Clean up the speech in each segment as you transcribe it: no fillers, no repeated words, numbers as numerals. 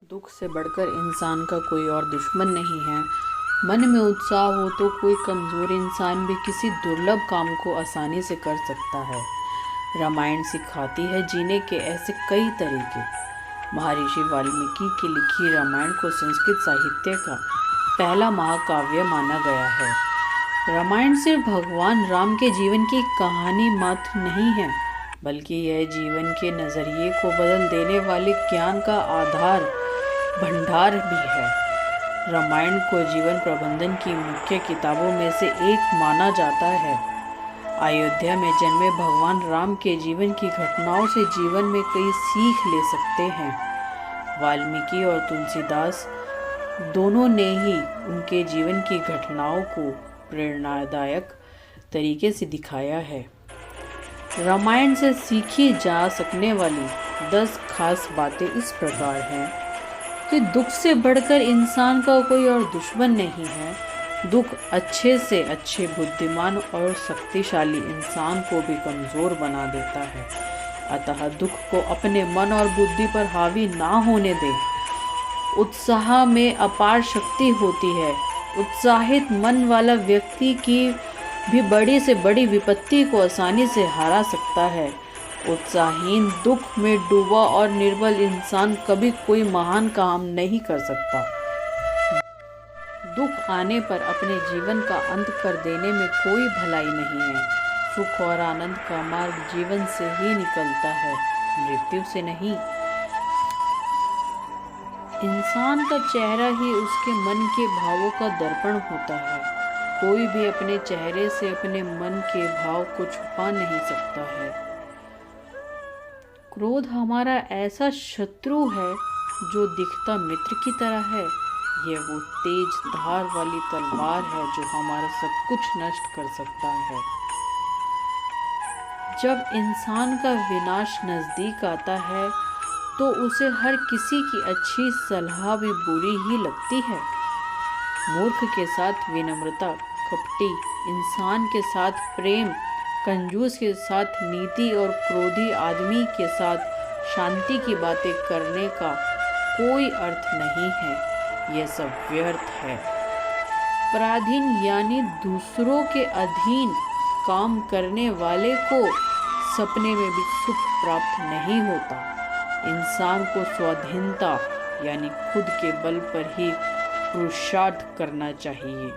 दुख से बढ़कर इंसान का कोई और दुश्मन नहीं है। मन में उत्साह हो तो कोई कमज़ोर इंसान भी किसी दुर्लभ काम को आसानी से कर सकता है। रामायण सिखाती है जीने के ऐसे कई तरीके। महर्षि वाल्मीकि की लिखी रामायण को संस्कृत साहित्य का पहला महाकाव्य माना गया है। रामायण सिर्फ भगवान राम के जीवन की कहानी मात्र नहीं है, बल्कि यह जीवन के नज़रिए को बदल देने वाले ज्ञान का आधार भंडार भी है। रामायण को जीवन प्रबंधन की मुख्य किताबों में से एक माना जाता है। अयोध्या में जन्मे भगवान राम के जीवन की घटनाओं से जीवन में कई सीख ले सकते हैं। वाल्मीकि और तुलसीदास दोनों ने ही उनके जीवन की घटनाओं को प्रेरणादायक तरीके से दिखाया है। रामायण से सीखी जा सकने वाली 10 खास बातें इस प्रकार हैं कि दुख से बढ़कर इंसान का कोई और दुश्मन नहीं है। दुख अच्छे से अच्छे, बुद्धिमान और शक्तिशाली इंसान को भी कमज़ोर बना देता है। अतः दुख को अपने मन और बुद्धि पर हावी ना होने दें। उत्साह में अपार शक्ति होती है। उत्साहित मन वाला व्यक्ति की भी बड़ी से बड़ी विपत्ति को आसानी से हरा सकता है। उत्साहहीन, दुख में डूबा और निर्बल इंसान कभी कोई महान काम नहीं कर सकता। दुख आने पर अपने जीवन का अंत कर देने में कोई भलाई नहीं है। सुख और आनंद का मार्ग जीवन से ही निकलता है, मृत्यु से नहीं। इंसान का चेहरा ही उसके मन के भावों का दर्पण होता है। कोई भी अपने चेहरे से अपने मन के भाव को छुपा नहीं सकता है। क्रोध हमारा ऐसा शत्रु है जो दिखता मित्र की तरह है। यह वो तेज धार वाली तलवार है जो हमारा सब कुछ नष्ट कर सकता है। जब इंसान का विनाश नजदीक आता है तो उसे हर किसी की अच्छी सलाह भी बुरी ही लगती है। मूर्ख के साथ विनम्रता, कपटी इंसान के साथ प्रेम, कंजूस के साथ नीति और क्रोधी आदमी के साथ शांति की बातें करने का कोई अर्थ नहीं है। यह सब व्यर्थ है। पराधीन यानी दूसरों के अधीन काम करने वाले को सपने में भी सुख प्राप्त नहीं होता। इंसान को स्वाधीनता यानी खुद के बल पर ही पुरुषार्थ करना चाहिए।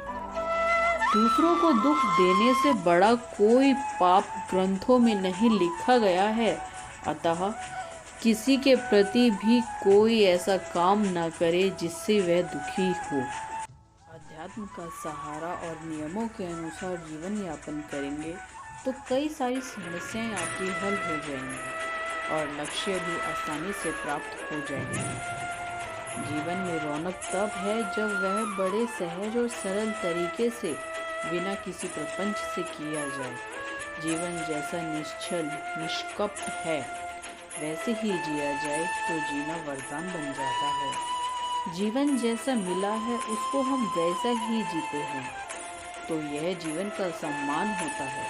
दूसरों को दुख देने से बड़ा कोई पाप ग्रंथों में नहीं लिखा गया है। अतः किसी के प्रति भी कोई ऐसा काम न करे जिससे वह दुखी हो। अध्यात्म का सहारा और नियमों के अनुसार जीवन यापन करेंगे तो कई सारी समस्याएं आपकी हल हो जाएंगी और लक्ष्य भी आसानी से प्राप्त हो जाएंगे। जीवन में रौनक तब है जब वह बड़े सहज और सरल तरीके से बिना किसी प्रपंच से किया जाए। जीवन जैसा निश्चल निष्कपट है वैसे ही जिया जाए तो जीना वरदान बन जाता है। जीवन जैसा मिला है उसको हम वैसा ही जीते हैं तो यह जीवन का सम्मान होता है।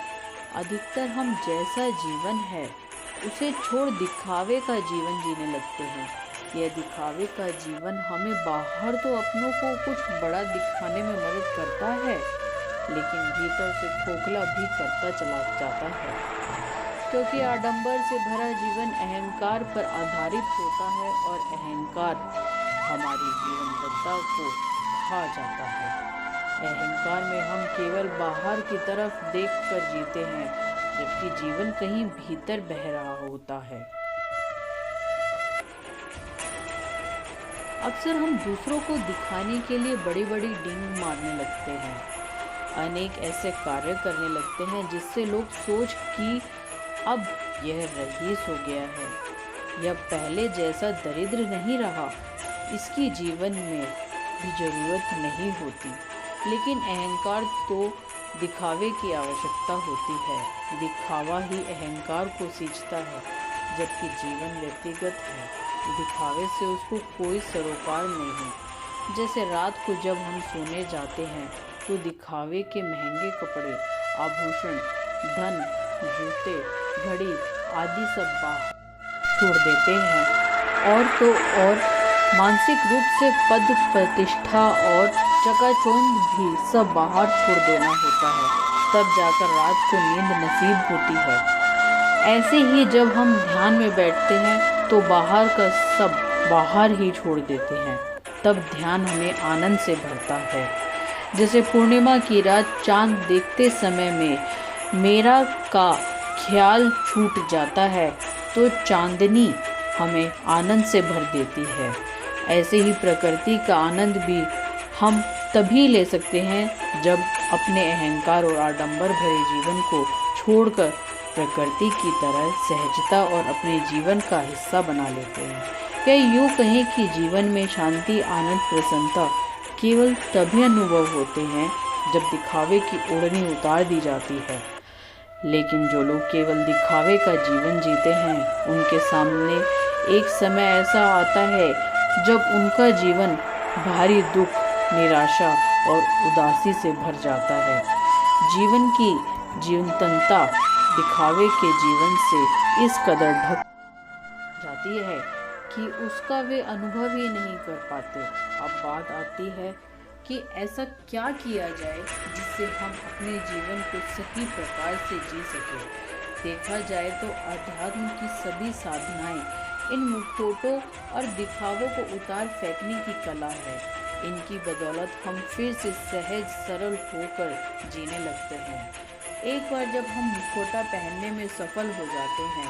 अधिकतर हम जैसा जीवन है उसे छोड़ दिखावे का जीवन जीने लगते हैं। यह दिखावे का जीवन हमें बाहर तो अपनों को कुछ बड़ा दिखाने में मदद करता है, लेकिन भीतर से खोखला भी करता चला जाता है। क्योंकि आडंबर से भरा जीवन अहंकार पर आधारित होता है और अहंकार हमारी जीवनदत्ता को खा जाता है। अहंकार में हम केवल बाहर की तरफ देखकर जीते हैं, जबकि जीवन कहीं भीतर बह रहा होता है। अक्सर हम दूसरों को दिखाने के लिए बड़ी बड़ी डींग मारने लगते हैं। अनेक ऐसे कार्य करने लगते हैं जिससे लोग सोच कि अब यह रईस हो गया है, यह पहले जैसा दरिद्र नहीं रहा, इसकी जीवन में भी जरूरत नहीं होती। लेकिन अहंकार तो दिखावे की आवश्यकता होती है। दिखावा ही अहंकार को सींचता है, जबकि जीवन व्यक्तिगत है। दिखावे से उसको कोई सरोकार नहीं। जैसे रात को जब हम सोने जाते हैं तो दिखावे के महंगे कपड़े, आभूषण, धन, जूते, घड़ी आदि सब बाहर छोड़ देते हैं और तो और मानसिक रूप से पद प्रतिष्ठा और चकाचौंध भी सब बाहर छोड़ देना होता है, तब जाकर रात को नींद नसीब होती है। ऐसे ही जब हम ध्यान में बैठते हैं तो बाहर का सब बाहर ही छोड़ देते हैं, तब ध्यान हमें आनंद से भरता है। जैसे पूर्णिमा की रात चांद देखते समय में मेरा का ख्याल छूट जाता है तो चांदनी हमें आनंद से भर देती है। ऐसे ही प्रकृति का आनंद भी हम तभी ले सकते हैं जब अपने अहंकार और आडंबर भरे जीवन को छोड़कर प्रकृति की तरह सहजता और अपने जीवन का हिस्सा बना लेते हैं। या यूँ कहें कि जीवन में शांति, आनंद, प्रसन्नता केवल तभी अनुभव होते हैं जब दिखावे की ओढ़नी उतार दी जाती है। लेकिन जो लोग केवल दिखावे का जीवन जीते हैं, उनके सामने एक समय ऐसा आता है जब उनका जीवन भारी दुख, निराशा और उदासी से भर जाता है। जीवन की जीवंतता दिखावे के जीवन से इस कदर ढक जाती है कि उसका वे अनुभव ही नहीं कर पाते। अब बात आती है कि ऐसा क्या किया जाए जिससे हम अपने जीवन को सही प्रकार से जी सकें। देखा जाए तो अध्यात्म की सभी साधनाएं इन मुखौटों और दिखावों को उतार फेंकने की कला है। इनकी बदौलत हम फिर से सहज सरल होकर जीने लगते हैं। एक बार जब हम मुखौटा पहनने में सफल हो जाते हैं,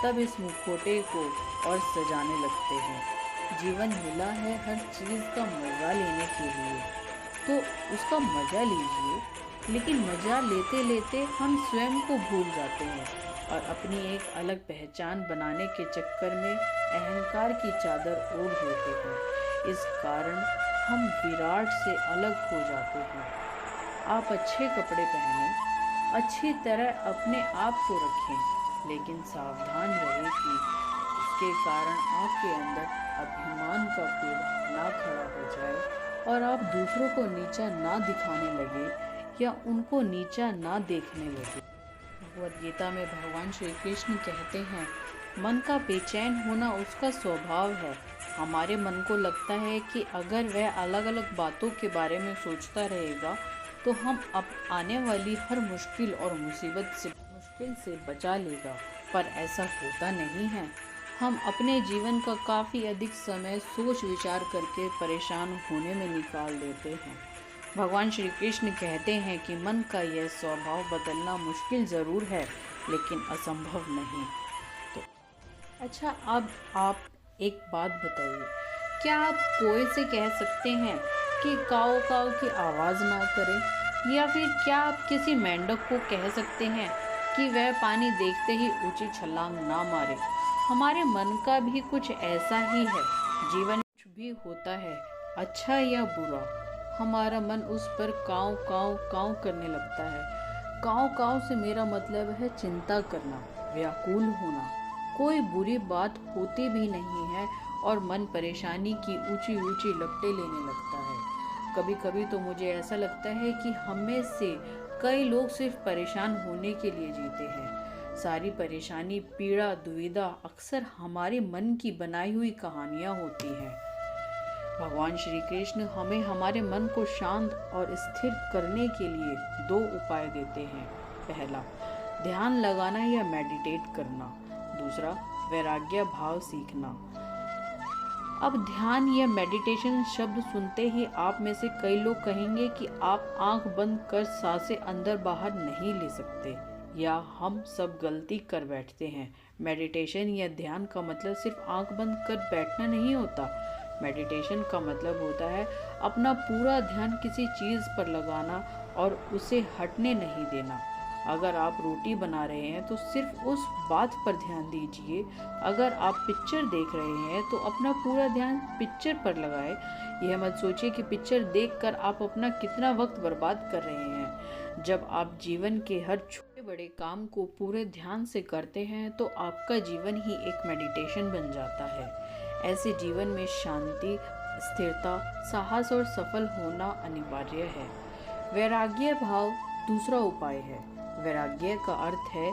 तब इस मुखौटे को और सजाने लगते हैं। जीवन मिला है हर चीज़ का मज़ा लेने के लिए, तो उसका मज़ा लीजिए। लेकिन मज़ा लेते लेते हम स्वयं को भूल जाते हैं और अपनी एक अलग पहचान बनाने के चक्कर में अहंकार की चादर ओढ़ लेते हैं। इस कारण हम विराट से अलग हो जाते हैं। आप अच्छे कपड़े पहनें, अच्छी तरह अपने आप को रखें, लेकिन सावधान रहें कि उसके कारण आपके अंदर अभिमान का पेड़ ना खड़ा हो जाए और आप दूसरों को नीचा ना दिखाने लगे या उनको नीचा ना देखने लगे। भगवद गीता में भगवान श्री कृष्ण कहते हैं, मन का बेचैन होना उसका स्वभाव है। हमारे मन को लगता है कि अगर वह अलग अलग बातों के बारे में सोचता रहेगा तो हम अब आने वाली हर मुश्किल और मुसीबत से बचा लेगा, पर ऐसा होता नहीं है। हम अपने जीवन का काफ़ी अधिक समय सोच विचार करके परेशान होने में निकाल देते हैं। भगवान श्री कृष्ण कहते हैं कि मन का यह स्वभाव बदलना मुश्किल ज़रूर है, लेकिन असंभव नहीं। तो अच्छा, अब आप एक बात बताइए, क्या आप कोई से कह सकते हैं कि काऊ काऊ की आवाज़ ना करे? या फिर क्या आप किसी मेंढक को कह सकते हैं कि वह पानी देखते ही ऊंची छलांग ना मारे? हमारे मन का भी कुछ ऐसा ही है। जीवन कुछ भी होता है, अच्छा या बुरा, हमारा मन उस पर काऊ काऊ काऊ करने लगता है। काऊ काऊ से मेरा मतलब है चिंता करना, व्याकुल होना। कोई बुरी बात होती भी नहीं है और मन परेशानी की ऊंची ऊंची लपटें लेने लगता है। कभी कभी तो मुझे ऐसा लगता है कि हमें से कई लोग सिर्फ परेशान होने के लिए जीते हैं। सारी परेशानी, पीड़ा, दुविधा अक्सर हमारे मन की बनाई हुई कहानियाँ होती हैं। भगवान श्री कृष्ण हमें हमारे मन को शांत और स्थिर करने के लिए 2 उपाय देते हैं। पहला, ध्यान लगाना या मेडिटेट करना। दूसरा, वैराग्य भाव सीखना। अब ध्यान या मेडिटेशन शब्द सुनते ही आप में से कई लोग कहेंगे कि आप आंख बंद कर सांसें अंदर बाहर नहीं ले सकते, या हम सब गलती कर बैठते हैं। मेडिटेशन या ध्यान का मतलब सिर्फ आंख बंद कर बैठना नहीं होता। मेडिटेशन का मतलब होता है अपना पूरा ध्यान किसी चीज़ पर लगाना और उसे हटने नहीं देना। अगर आप रोटी बना रहे हैं तो सिर्फ उस बात पर ध्यान दीजिए। अगर आप पिक्चर देख रहे हैं तो अपना पूरा ध्यान पिक्चर पर लगाएं। यह मत सोचिए कि पिक्चर देखकर आप अपना कितना वक्त बर्बाद कर रहे हैं। जब आप जीवन के हर छोटे बड़े काम को पूरे ध्यान से करते हैं तो आपका जीवन ही एक मेडिटेशन बन जाता है। ऐसे जीवन में शांति, स्थिरता, साहस और सफल होना अनिवार्य है। वैराग्य भाव दूसरा उपाय है। वैराग्य का अर्थ है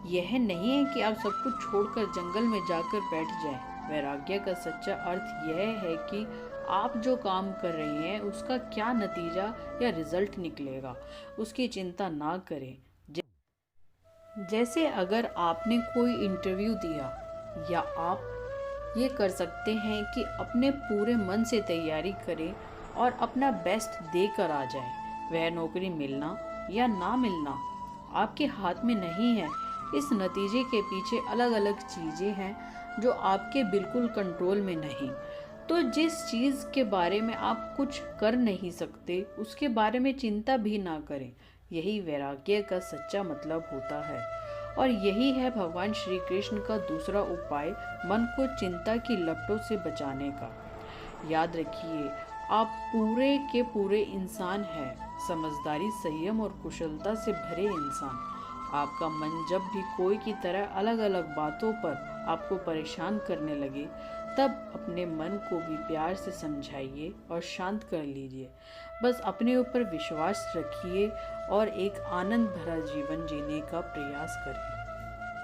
यह नहीं है कि आप सब कुछ छोड़कर जंगल में जाकर बैठ जाएं। वैराग्य का सच्चा अर्थ यह है कि आप जो काम कर रहे हैं उसका क्या नतीजा या रिजल्ट निकलेगा, उसकी चिंता ना करें। जैसे अगर आपने कोई इंटरव्यू दिया, या आप ये कर सकते हैं कि अपने पूरे मन से तैयारी करें और अपना बेस्ट देकर आ जाएं। वह नौकरी मिलना या ना मिलना आपके हाथ में नहीं है। इस नतीजे के पीछे अलग अलग चीज़ें हैं जो आपके बिल्कुल कंट्रोल में नहीं। तो जिस चीज़ के बारे में आप कुछ कर नहीं सकते उसके बारे में चिंता भी ना करें। यही वैराग्य का सच्चा मतलब होता है। और यही है भगवान श्री कृष्ण का दूसरा उपाय, मन को चिंता की लपटों से बचाने का। याद रखिए, आप पूरे के पूरे इंसान हैं, समझदारी, संयम और कुशलता से भरे इंसान। आपका मन जब भी कोई की तरह अलग अलग बातों पर आपको परेशान करने लगे, तब अपने मन को भी प्यार से समझाइए और शांत कर लीजिए। बस अपने ऊपर विश्वास रखिए और एक आनंद भरा जीवन जीने का प्रयास करें।